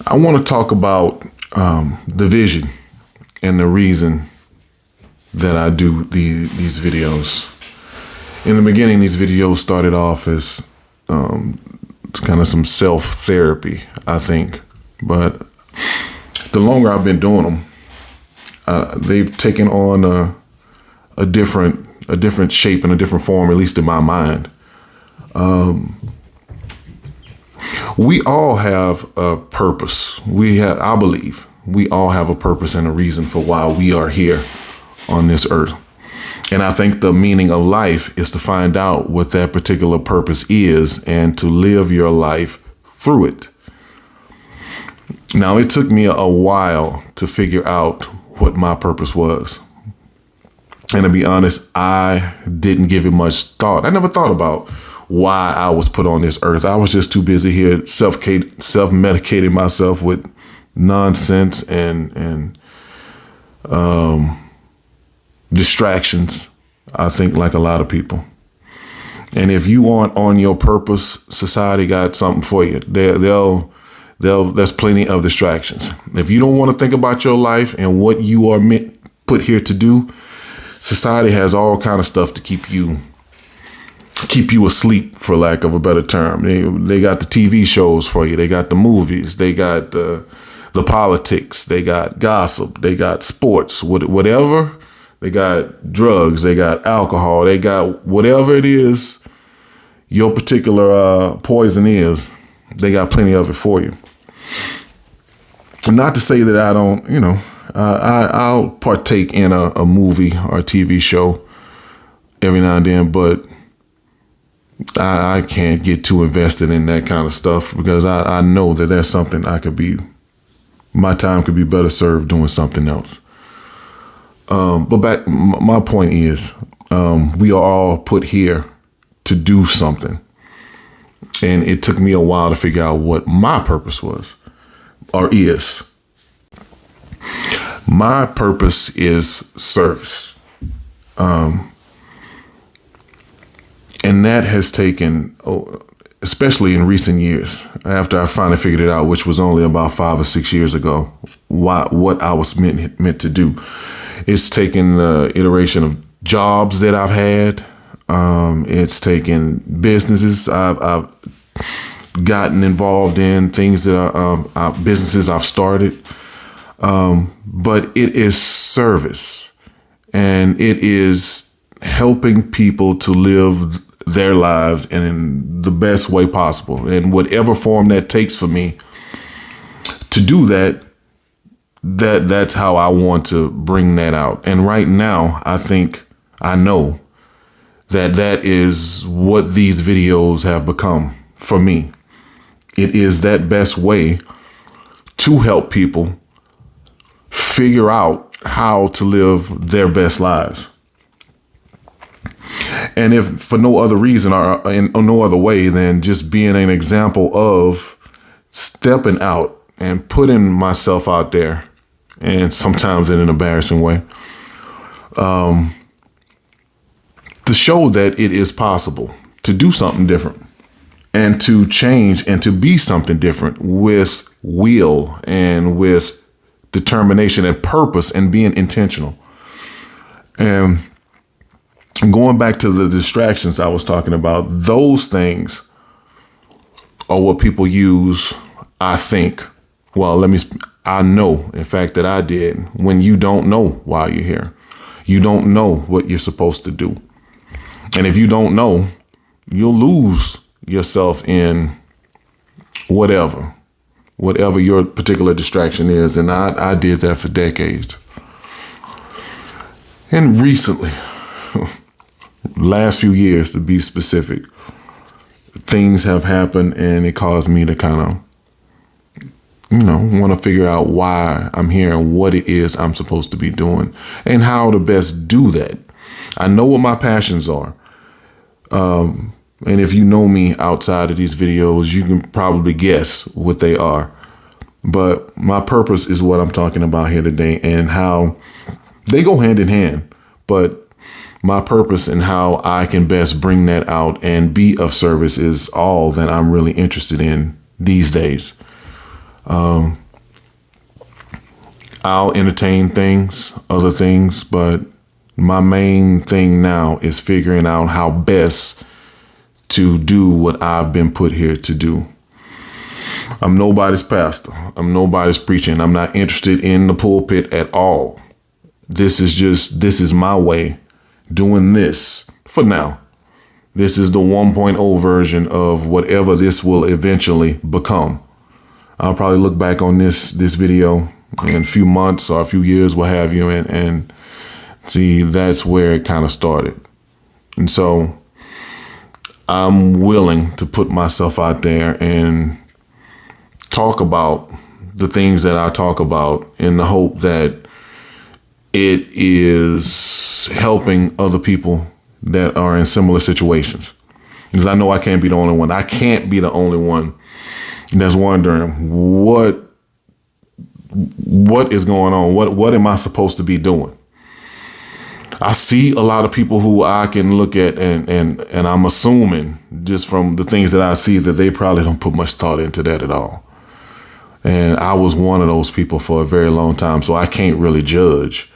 I want to talk about the vision and the reason that I do these videos. In the beginning, these videos started off as kind of some self-therapy, I think. But the longer I've been doing them, they've taken on a different shape and a different form, at least in my mind. We all have a purpose. I believe we all have a purpose and a reason for why we are here on this earth. And I think the meaning of life is to find out what that particular purpose is and to live your life through it. Now, it took me a while to figure out what my purpose was. And to be honest, I didn't give it much thought. I never thought about why I was put on this earth. I was just too busy here self-medicating myself with nonsense and distractions, I think, like a lot of people. And if you aren't on your purpose, society got something for you. There's plenty of distractions. If you don't want to think about your life and what you are put here to do, society has all kind of stuff to keep you asleep, for lack of a better term. They got the TV shows for you. They got the movies. They got the politics. They got gossip. They got sports, whatever. They got drugs. They got alcohol. They got whatever it is your particular poison is. They got plenty of it for you. Not to say that I don't, I'll partake in a movie or a TV show every now and then, but I can't get too invested in that kind of stuff because I know that there's something my time could be better served doing something else. But my point is, we are all put here to do something. And it took me a while to figure out what my purpose was or is. My purpose is service. And that has taken, especially in recent years, after I finally figured it out, which was only about 5 or 6 years ago, what I was meant to do. It's taken the iteration of jobs that I've had. It's taken businesses I've gotten involved in, things that businesses I've started. But it is service, and it is helping people to live their lives in the best way possible, in whatever form that takes for me to do that. That's how I want to bring that out. And right now, I know that is what these videos have become for me. It is that best way to help people figure out how to live their best lives. And if for no other reason or in no other way than just being an example of stepping out and putting myself out there, and sometimes in an embarrassing way, to show that it is possible to do something different and to change and to be something different with will and with determination and purpose and being intentional. And going back to the distractions I was talking about, those things are what people use, I think. Well, I know, in fact, that I did, when you don't know why you're here. You don't know what you're supposed to do. And if you don't know, you'll lose yourself in whatever your particular distraction is. And I did that for decades. And recently, last few years to be specific, things have happened and it caused me to kind of, want to figure out why I'm here and what it is I'm supposed to be doing and how to best do that. I know what my passions are. And if you know me outside of these videos, you can probably guess what they are. But my purpose is what I'm talking about here today and how they go hand in hand. But my purpose and how I can best bring that out and be of service is all that I'm really interested in these days. I'll entertain things, other things, but my main thing now is figuring out how best to do what I've been put here to do. I'm nobody's pastor. I'm nobody's preaching. I'm not interested in the pulpit at all. This is my way doing this for now. This is the 1.0 version of whatever this will eventually become. I'll probably look back on this video in a few months or a few years, what have you, and see, that's where it kind of started. And so I'm willing to put myself out there and talk about the things that I talk about in the hope that it is helping other people that are in similar situations. Because I know I can't be the only one. I can't be the only one that's wondering what is going on? What am I supposed to be doing? I see a lot of people who I can look at and I'm assuming just from the things that I see that they probably don't put much thought into that at all. And I was one of those people for a very long time, so I can't really judge.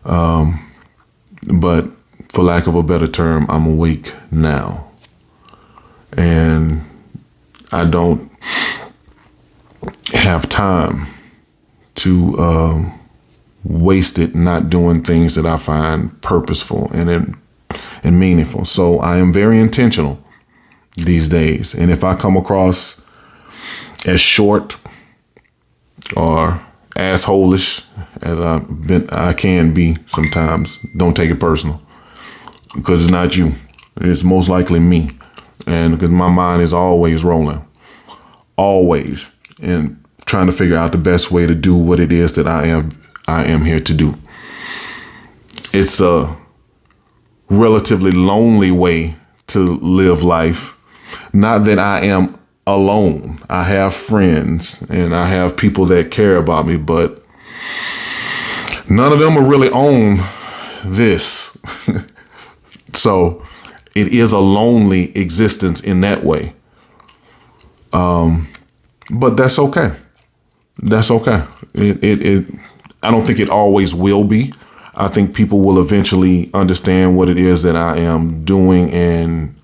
But for lack of a better term, I'm awake now. And I don't have time to waste it not doing things that I find purposeful and meaningful. So I am very intentional these days. And if I come across as short or asshole-ish as I can be sometimes, don't take it personal, because it's not you. It's most likely me. And because my mind is always rolling, always, and trying to figure out the best way to do what it is that I am here to do. It's a relatively lonely way to live life. Not that I am alone. I have friends and I have people that care about me, but none of them will really own this. So it is a lonely existence in that way. But that's okay. That's okay. I don't think it always will be. I think people will eventually understand what it is that I am doing and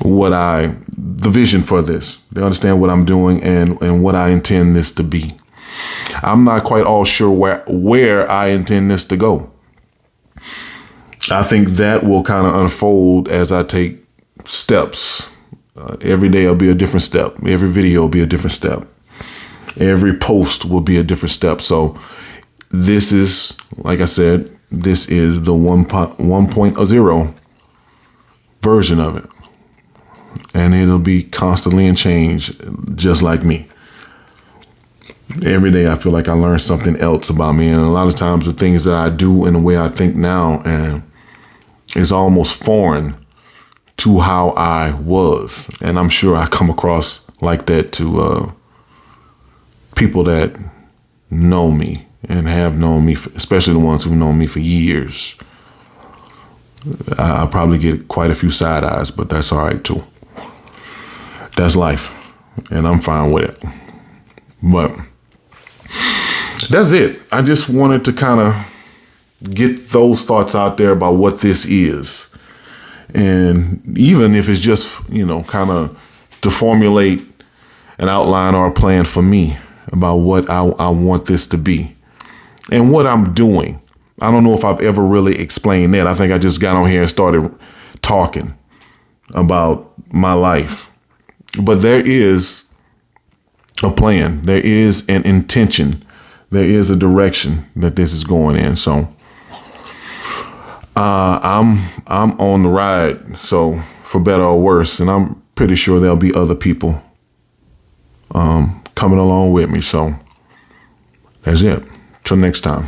the vision for this. They understand what I'm doing and what I intend this to be. I'm not quite all sure where I intend this to go. I think that will kind of unfold as I take steps. Every day will be a different step. Every video will be a different step. Every post will be a different step. So this is, like I said, this is the 1.0 version of it. And it'll be constantly in change, just like me. Every day I feel like I learn something else about me. And a lot of times the things that I do and the way I think now, and it's almost foreign to how I was. And I'm sure I come across like that to people that know me and have known me, especially the ones who've known me for years. I probably get quite a few side eyes, but that's all right too. That's life, and I'm fine with it. But that's it. I just wanted to kind of get those thoughts out there about what this is. And even if it's just, kind of to formulate an outline or a plan for me about what I want this to be and what I'm doing. I don't know if I've ever really explained that. I think I just got on here and started talking about my life. But there is a plan. There is an intention. There is a direction that this is going in. So I'm on the ride. So for better or worse, and I'm pretty sure there'll be other people coming along with me. So that's it. Till next time.